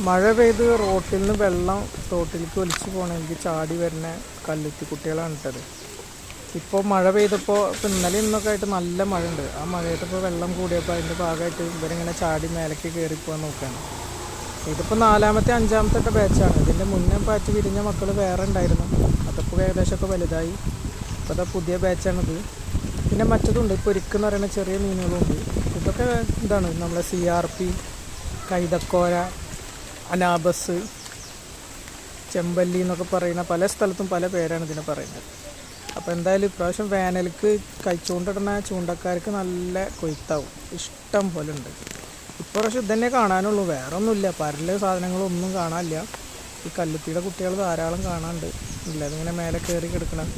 മഴ പെയ്ത് റോട്ടിൽ നിന്ന് വെള്ളം തോട്ടിലേക്ക് ഒലിച്ച് പോകണമെങ്കിൽ ചാടി വരുന്ന കല്ലുത്തി കുട്ടികളാണ് ഇട്ടത്. ഇപ്പോൾ മഴ പെയ്തപ്പോൾ ഇപ്പം ഇന്നലെ ഇന്നൊക്കെ ആയിട്ട് നല്ല മഴ ഉണ്ട്. ആ മഴയത്തിപ്പോൾ വെള്ളം കൂടിയപ്പോൾ അതിൻ്റെ ഭാഗമായിട്ട് ഇവരിങ്ങനെ ചാടി മേലേക്ക് കയറിപ്പോകാൻ നോക്കുകയാണ്. ഇതിപ്പോൾ 4ാമത്തെ 5ാമത്തെ ബാച്ചാണ്. ഇതിൻ്റെ മുന്നേ പാറ്റ് വിരിഞ്ഞ മക്കൾ വേറെ ഉണ്ടായിരുന്നു. അതിപ്പോൾ ഏകദേശമൊക്കെ വലുതായി. ഇപ്പോൾ അതാ പുതിയ ബാച്ചാണിത്. പിന്നെ മറ്റതുണ്ട്, പൊരിക്കെന്ന് പറയുന്ന ചെറിയ മീനുകളുണ്ട്. ഇതൊക്കെ ഇതാണ് നമ്മളെ CRP, കൈതക്കോര, അനാബസ്, ചെമ്പല്ലി എന്നൊക്കെ പറയുന്ന പല സ്ഥലത്തും പല പേരാണ് ഇതിനെ പറയുന്നത്. അപ്പോൾ എന്തായാലും ഇപ്രാവശ്യം വേനൽക്ക് ചൂണ്ടിടുന്ന ചൂണ്ടക്കാർക്ക് നല്ല കൊയ്ത്താവും. ഇഷ്ടം പോലെ ഉണ്ട്. ഇപ്രാവശ്യം ഇതന്നെ കാണാനുള്ളൂ, വേറെ ഒന്നുമില്ല. പരല് സാധനങ്ങളൊന്നും കാണാനില്ല. ഈ കല്ലുത്തിയുടെ കുട്ടികൾ ധാരാളം കാണാനുണ്ട്. ഇല്ല, അതിങ്ങനെ മേലെ കയറി കിടക്കണം.